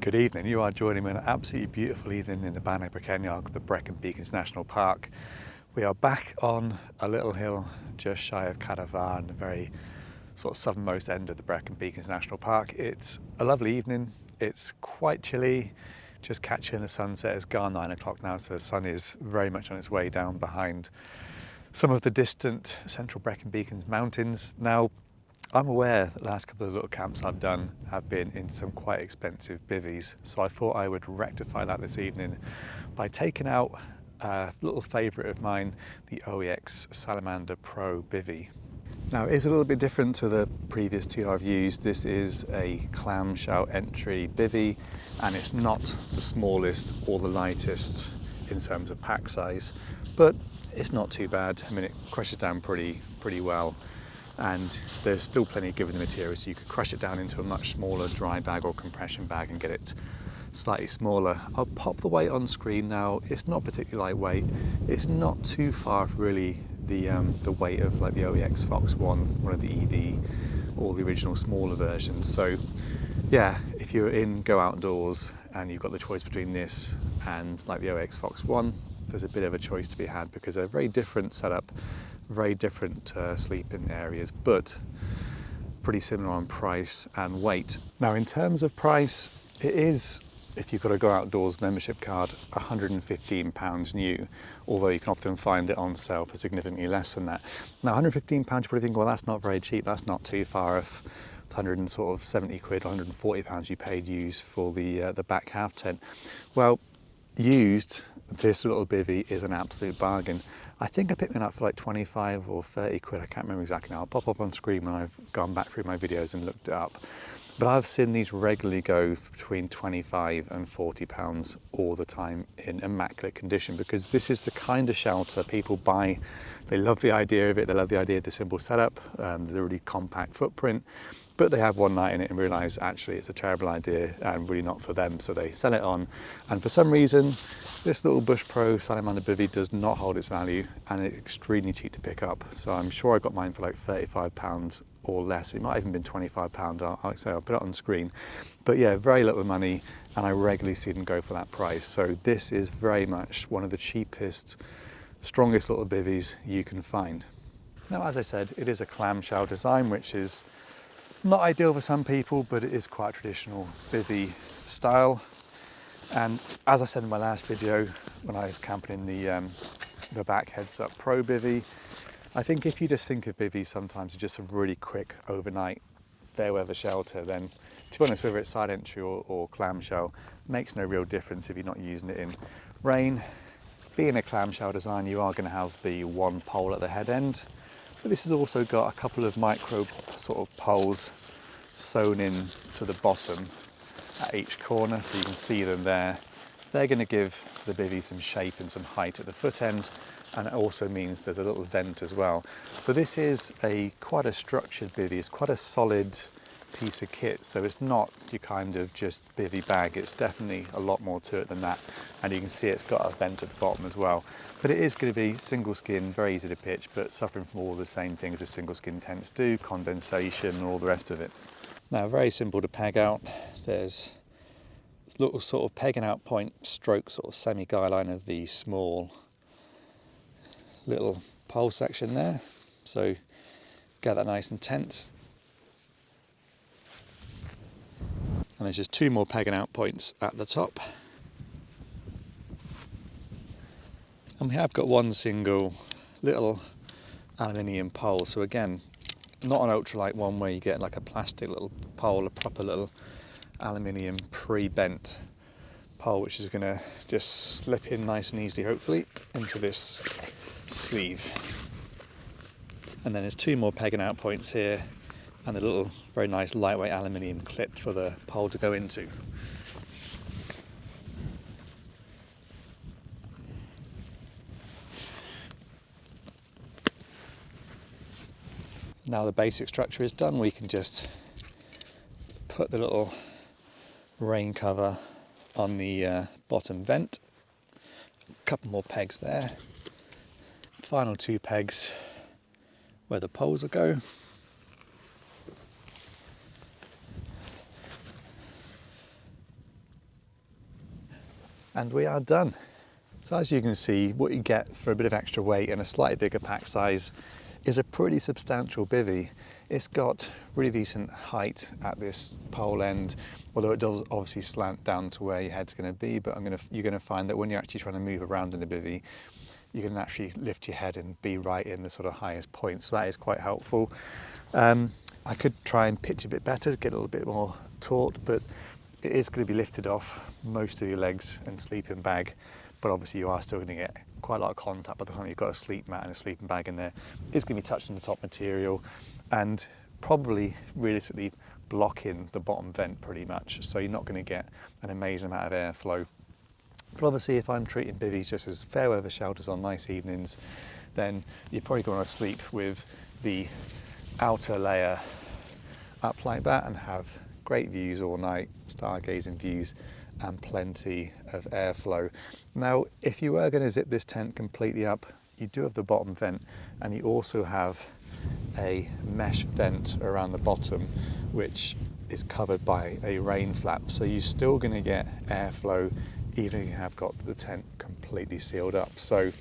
Good evening. You are joining me on an absolutely beautiful evening in the Bannock Breceniog, the Brecon Beacons National Park. We are back on a little hill just shy of Cadavar, the very sort of southernmost end of the Brecon Beacons National Park. It's a lovely evening. It's quite chilly, just catching the sunset. It's gone 9 o'clock now, so the sun is very much on its way down behind some of the distant central Brecon Beacons mountains. Now, I'm aware that the last couple of little camps I've done have been in some quite expensive bivvies, so I thought I would rectify that this evening by taking out a little favourite of mine, the OEX Salamanda Pro Bivi. Now, it is a little bit different to the previous two I've used. This is a clamshell entry bivy, and it's not the smallest or the lightest in terms of pack size, but it's not too bad. I mean, it crushes down pretty well. And there's still plenty of give in the material, so you could crush it down into a much smaller dry bag or compression bag and get it slightly smaller. I'll pop the weight on screen now. It's not particularly lightweight. It's not too far from really the weight of like the OEX Fox 1, one of the EV or the original smaller versions. So yeah, if you're in Go Outdoors and you've got the choice between this and like the OEX Fox 1, there's a bit of a choice to be had because they're a very different setup, very different sleeping areas, but pretty similar on price and weight. Now, in terms of price, it is, if you've got a Go Outdoors membership card, £115 new, although you can often find it on sale for significantly less than that. Now, £115, you probably think, well, that's not very cheap, that's not too far off 170 quid, £140 you paid used for the back half tent. Well, used, this little bivvy is an absolute bargain. I think I picked it up for like 25 or 30 quid, I can't remember exactly now. I'll pop up on screen when I've gone back through my videos and looked it up. But I've seen these regularly go for between 25 and 40 pounds all the time in immaculate condition, because this is the kind of shelter people buy. They love the idea of it, they love the idea of the simple setup, the really compact footprint, but they have one night in it and realise actually it's a terrible idea and really not for them, so they sell it on. And for some reason, this little Bush Pro Salamander Bivi does not hold its value, and it's extremely cheap to pick up. So I'm sure I got mine for like £35 or less. It might have even been £25. I'll put it on screen. But yeah, very little money, and I regularly see them go for that price. So this is very much one of the cheapest, strongest little bivvies you can find. Now, as I said, it is a clamshell design, which is not ideal for some people, but it is quite a traditional bivvy style. And as I said in my last video, when I was camping in the Back Heads Up Pro Bivi, I think if you just think of bivvies sometimes as just a really quick overnight fair weather shelter, then to be honest, whether it's side entry or clamshell, makes no real difference if you're not using it in rain. Being a clamshell design, you are going to have the one pole at the head end, but this has also got a couple of micro sort of poles sewn in to the bottom at each corner, so you can see them there. They're going to give the bivvy some shape and some height at the foot end, and it also means there's a little vent as well. So this is quite a structured bivvy. It's quite a solid piece of kit, so it's not your kind of just bivvy bag. It's definitely a lot more to it than that, and you can see it's got a vent at the bottom as well. But it is going to be single skin, very easy to pitch, but suffering from all the same things as single skin tents do, condensation and all the rest of it. Now, very simple to peg out. There's this little sort of pegging out point stroke sort of semi-guy line of the small little pole section there. So get that nice and tense. And there's just two more pegging out points at the top. And we have got one single little aluminium pole. So again, not an ultralight one where you get like a plastic little pole, a proper little aluminium pre-bent pole, which is going to just slip in nice and easily, hopefully, into this sleeve. And then there's two more pegging out points here, and a little very nice lightweight aluminium clip for the pole to go into. Now the basic structure is done, we can just put the little rain cover on the bottom vent. A couple more pegs there. Final two pegs where the poles will go. And we are done. So as you can see, what you get for a bit of extra weight and a slightly bigger pack size is a pretty substantial bivvy. It's got really decent height at this pole end, although it does obviously slant down to where your head's going to be, but you're going to find that when you're actually trying to move around in the bivvy, you can actually lift your head and be right in the sort of highest point, so that is quite helpful. I could try and pitch a bit better, get a little bit more taut, but it is going to be lifted off most of your legs and sleeping bag, but obviously you are still going to get quite a lot of contact by the time you've got a sleep mat and a sleeping bag in there. It's going to be touching the top material and probably realistically blocking the bottom vent pretty much, so you're not going to get an amazing amount of airflow. But obviously if I'm treating bivvies just as fair weather shelters on nice evenings, then you're probably going to sleep with the outer layer up like that and have great views all night, stargazing views, and plenty of airflow. Now, if you were going to zip this tent completely up, you do have the bottom vent, and you also have a mesh vent around the bottom, which is covered by a rain flap. So you're still going to get airflow even if you have got the tent completely sealed up. So it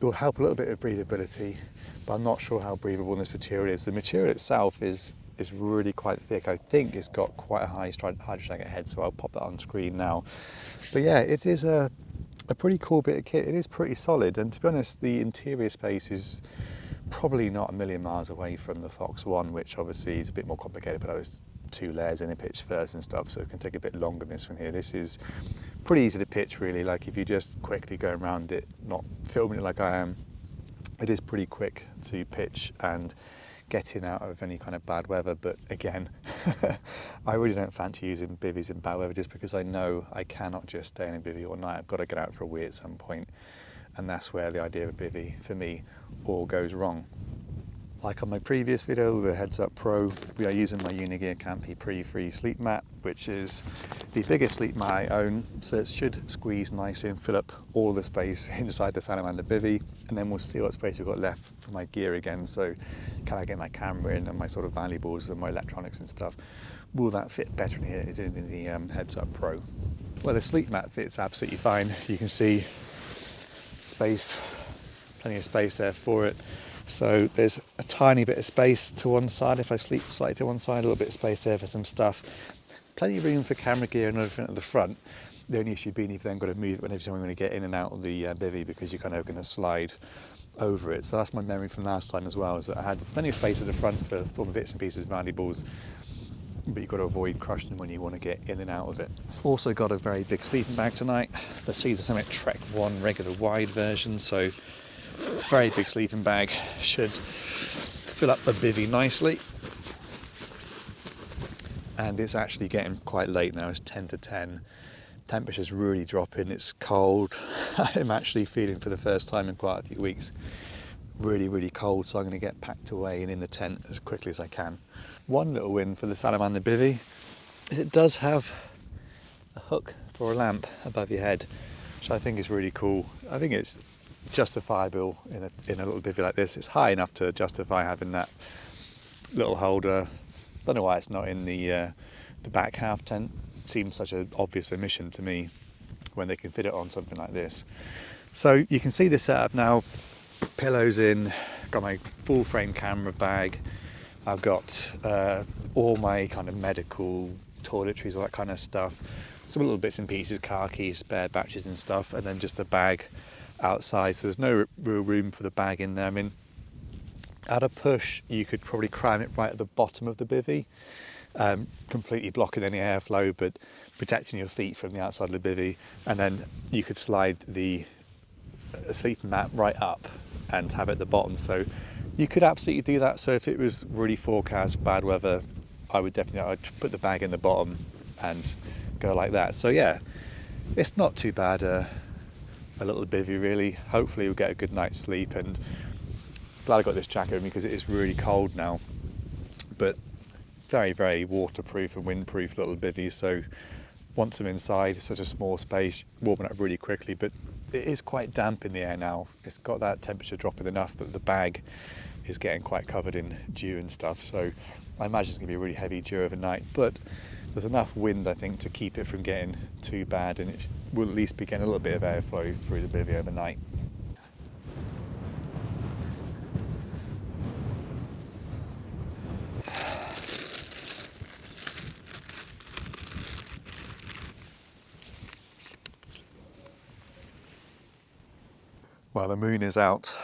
will help a little bit of breathability, but I'm not sure how breathable this material is. The material itself is really quite thick. I think it's got quite a high hydrostatic head, so I'll pop that on screen now. But yeah, it is a pretty cool bit of kit. It is pretty solid, and to be honest, the interior space is probably not a million miles away from the Fox One, which obviously is a bit more complicated, but I was 2 layers in a pitch first and stuff, so it can take a bit longer than this one here. This is pretty easy to pitch really, like if you just quickly go around it, not filming it like I am, it is pretty quick to pitch and get in out of any kind of bad weather. But again, I really don't fancy using bivvies in bad weather just because I know I cannot just stay in a bivvy all night. I've got to get out for a wee at some point, and that's where the idea of a bivvy for me all goes wrong. Like on my previous video, the Heads Up Pro, we are using my Unigear Campy Pre-Free sleep mat, which is the biggest sleep mat I own, so it should squeeze nicely and fill up all the space inside the Salamanda Bivi, and then we'll see what space we've got left for my gear again. So can I get my camera in and my sort of valuables and my electronics and stuff? Will that fit better in here than it did in the Heads Up Pro? Well, the sleep mat fits absolutely fine. You can see space, plenty of space there for it. So there's a tiny bit of space to one side. If I sleep slightly to one side, a little bit of space there for some stuff. Plenty of room for camera gear and everything at the front. The only issue being you've then got to move it whenever you want to get in and out of the bivvy, because you're kind of going to slide over it. So that's my memory from last time as well, is that I had plenty of space at the front for all my bits and pieces, valuables, but you've got to avoid crushing them when you want to get in and out of it. Also got a very big sleeping bag tonight. The Caesar Summit Trek 1 regular wide version, so very big sleeping bag, should fill up the bivvy nicely. And it's actually getting quite late now, it's 10 to 10. Temperature's really dropping, it's cold. I'm actually feeling for the first time in quite a few weeks really, really cold, so I'm going to get packed away and in the tent as quickly as I can. One little win for the Salamanda Bivi is it does have a hook for a lamp above your head, which I think is really cool. I think it's justifiable in a little bivvy like this. It's high enough to justify having that little holder. Don't know why it's not in the back half tent. Seems such an obvious omission to me when they can fit it on something like this. So you can see the setup now. Pillows in, got my full frame camera bag. I've got all my kind of medical toiletries, all that kind of stuff. Some little bits and pieces, car keys, spare batteries and stuff, and then just a bag outside, so there's no real room for the bag in there. I mean, at a push you could probably cram it right at the bottom of the bivvy, completely blocking any airflow but protecting your feet from the outside of the bivvy, and then you could slide the sleeping mat right up and have it at the bottom. So you could absolutely do that. So if it was really forecast bad weather, I'd put the bag in the bottom and go like that. So yeah, it's not too bad a little bivvy really. Hopefully we'll get a good night's sleep, and glad I got this jacket with me because it is really cold now, but very, very waterproof and windproof little bivvy. So once I'm inside, it's such a small space, warming up really quickly, but it is quite damp in the air now. It's got that temperature dropping enough that the bag is getting quite covered in dew and stuff, so I imagine it's going to be a really heavy dew overnight. But there's enough wind, I think, to keep it from getting too bad, and it will at least be getting a little bit of airflow through the bivvy overnight. Well, the moon is out.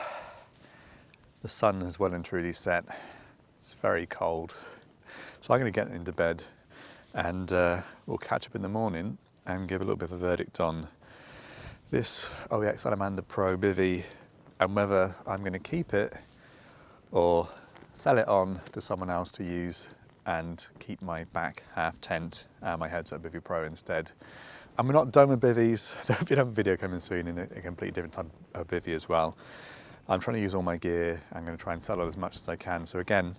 The sun has well and truly set. It's very cold. So I'm going to get into bed, and we'll catch up in the morning and give a little bit of a verdict on this OEX Salamanda Pro Bivi and whether I'm going to keep it or sell it on to someone else to use and keep my back half tent and my headset Bivi Pro instead. And we're not done with bivvies. There'll be another video coming soon in a completely different type of bivvy as well. I'm trying to use all my gear. I'm going to try and sell it as much as I can. So again,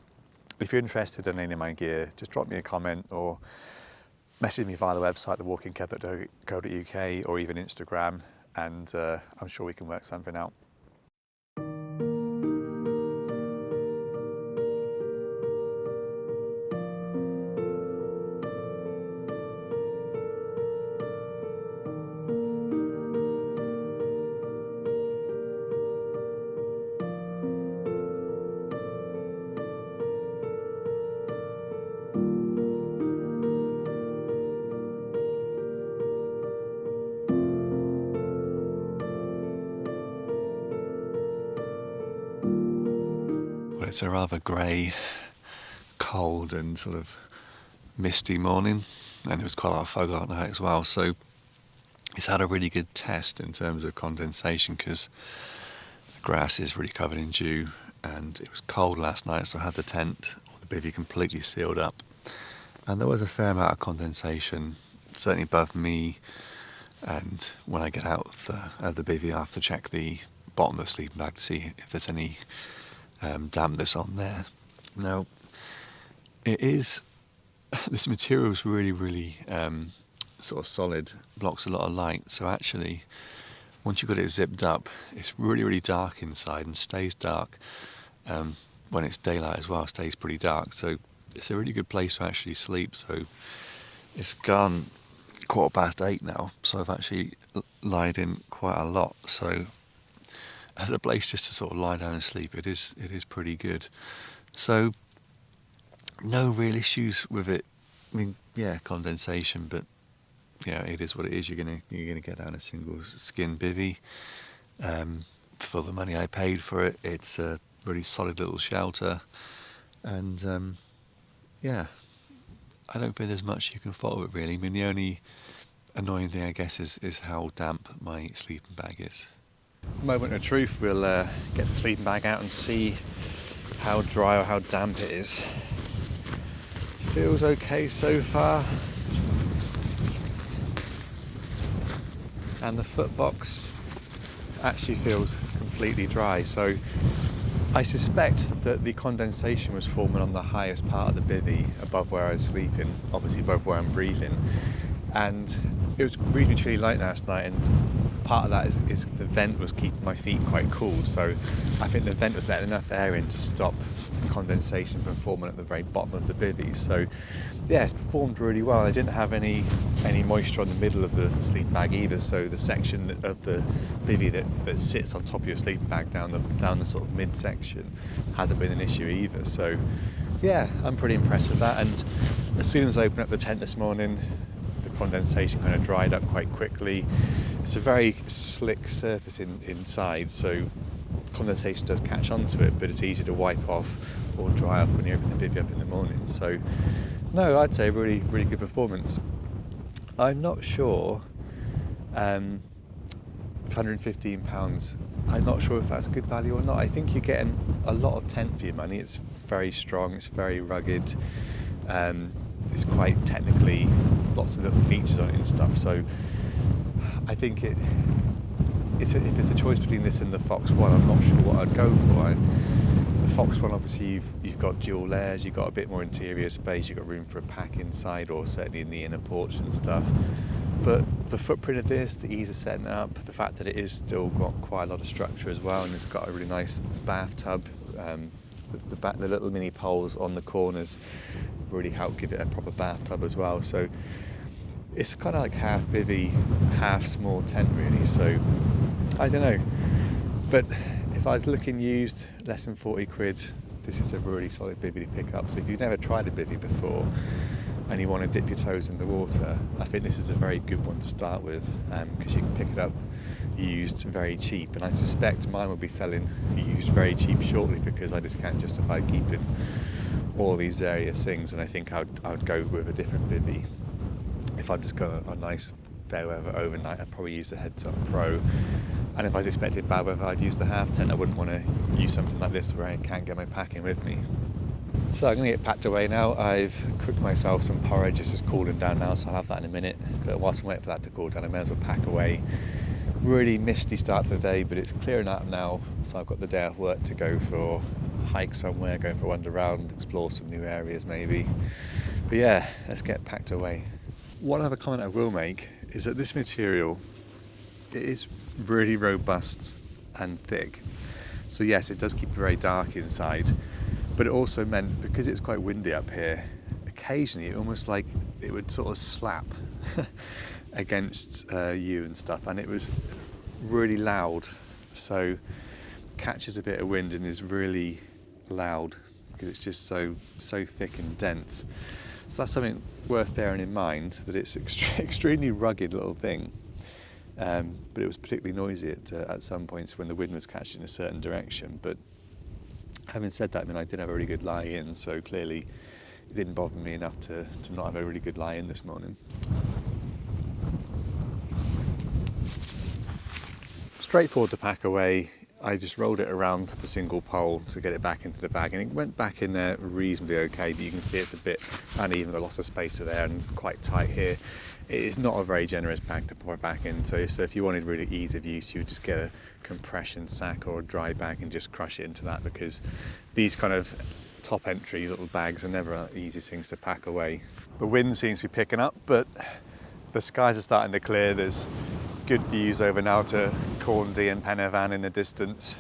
if you're interested in any of my gear, just drop me a comment or message me via the website, thewalkingked.co.uk, or even Instagram, and I'm sure we can work something out. Well, it's a rather grey, cold and sort of misty morning, and it was quite a lot of fog out night as well, so it's had a really good test in terms of condensation because the grass is really covered in dew, and it was cold last night, so I had the tent or the bivvy completely sealed up, and there was a fair amount of condensation, certainly above me, and when I get out of the bivvy I have to check the bottom of the sleeping bag to see if there's any dampness on there. Now, this material is really sort of solid, blocks a lot of light, so actually once you've got it zipped up, it's really dark inside and stays dark. When it's daylight as well, it stays pretty dark, so it's a really good place to actually sleep. So it's gone 8:15 now, so I've actually lied in quite a lot, so as a place just to sort of lie down and sleep, it is pretty good. So no real issues with it. I mean, yeah, condensation, but yeah, it is what it is. You're gonna get down a single skin bivvy. For the money I paid for it, it's a really solid little shelter, and yeah, I don't think there's much you can fault with it really. I mean, the only annoying thing I guess is how damp my sleeping bag is. Moment of truth, we'll get the sleeping bag out and see how dry or how damp it is. Feels okay so far. And the foot box actually feels completely dry, so I suspect that the condensation was forming on the highest part of the bivvy above where I was sleeping, obviously above where I'm breathing, and it was really chilly light last night, and part of that is the vent was keeping my feet quite cool, so I think the vent was letting enough air in to stop condensation from forming at the very bottom of the bivvy. So yeah, it's performed really well. I didn't have any moisture on the middle of the sleeping bag either, so the section of the bivvy that sits on top of your sleeping bag down the sort of mid section hasn't been an issue either. So yeah, I'm pretty impressed with that. And as soon as I opened up the tent this morning, the condensation kind of dried up quite quickly. It's a very slick surface inside, so condensation does catch onto it, but it's easy to wipe off or dry off when you open the bivvy up in the morning. So no, I'd say really good performance. I'm not sure, £115, I'm not sure if that's good value or not. I think you're getting a lot of tent for your money. It's very strong, it's very rugged, it's quite technically, lots of little features on it and stuff, so I think if it's a choice between this and the Fox One, I'm not sure what I'd go for. The Fox One, obviously you've got dual layers, you've got a bit more interior space, you've got room for a pack inside, or certainly in the inner porch and stuff. But the footprint of this, the ease of setting it up, the fact that it is still got quite a lot of structure as well, and it's got a really nice bathtub, the little mini poles on the corners really help give it a proper bathtub as well. So it's kind of like half bivvy, half small tent really. So I don't know, but if I was looking used, less than 40 quid, this is a really solid bivvy to pick up. So if you've never tried a bivvy before and you want to dip your toes in the water, I think this is a very good one to start with, because you can pick it up used very cheap, and I suspect mine will be selling used very cheap shortly, because I just can't justify keeping all these various things, and I think I would go with a different bivvy. If I'm just going on a nice fair weather overnight, I'd probably use the Heads Up Pro, and if I was expecting bad weather, I'd use the half tent. I wouldn't want to use something like this where I can't get my packing with me. So I'm going to get packed away now. I've cooked myself some porridge. It's just cooling down now, so I'll have that in a minute. But whilst I'm waiting for that to cool down, I may as well pack away. Really misty start to the day, but it's clearing up now, so I've got the day off work to go for a hike somewhere, go for a wander around, explore some new areas maybe. But yeah, let's get packed away. One other comment I will make is that this material, it is really robust and thick. So yes, it does keep it very dark inside, but it also meant, because it's quite windy up here, occasionally it almost like it would sort of slap against you and stuff, and it was really loud, so catches a bit of wind and is really loud because it's just so thick and dense. So that's something worth bearing in mind, that it's extremely rugged little thing, but it was particularly noisy at some points when the wind was catching a certain direction. But having said that, I mean, I did have a really good lie in, so clearly it didn't bother me enough to not have a really good lie in this morning. Straightforward to pack away. I just rolled it around the single pole to get it back into the bag, and it went back in there reasonably okay, but you can see it's a bit uneven, a lot of space to there and quite tight here. It is not a very generous bag to pour it back into, so if you wanted really ease of use, you would just get a compression sack or a dry bag and just crush it into that, because these kind of top entry little bags are never the easiest things to pack away. The wind seems to be picking up, but the skies are starting to clear. There's good views over now to Corndee and Penyvan in the distance,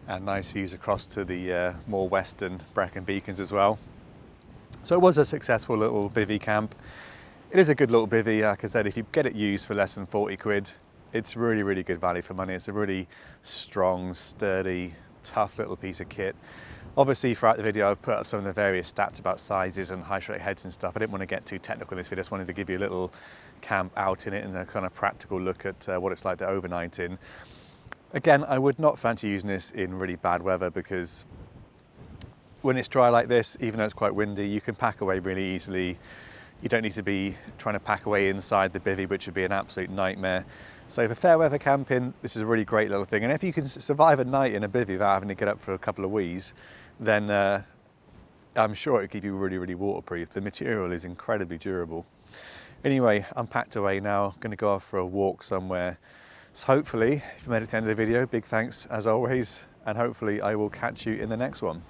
and nice views across to the more western Brecon Beacons as well. So it was a successful little bivvy camp. It is a good little bivvy, like I said, if you get it used for less than 40 quid, it's really, really good value for money. It's a really strong, sturdy, tough little piece of kit. Obviously, throughout the video, I've put up some of the various stats about sizes and high straight heads and stuff. I didn't want to get too technical in this video. I just wanted to give you a little camp out in it and a kind of practical look at what it's like to overnight in. Again, I would not fancy using this in really bad weather, because when it's dry like this, even though it's quite windy, you can pack away really easily. You don't need to be trying to pack away inside the bivvy, which would be an absolute nightmare. So for fair weather camping, this is a really great little thing. And if you can survive a night in a bivvy without having to get up for a couple of wees, then I'm sure it will keep you really, really waterproof. The material is incredibly durable. Anyway, I'm packed away now. I'm going to go off for a walk somewhere. So hopefully, if you made it to the end of the video, big thanks as always, and hopefully I will catch you in the next one.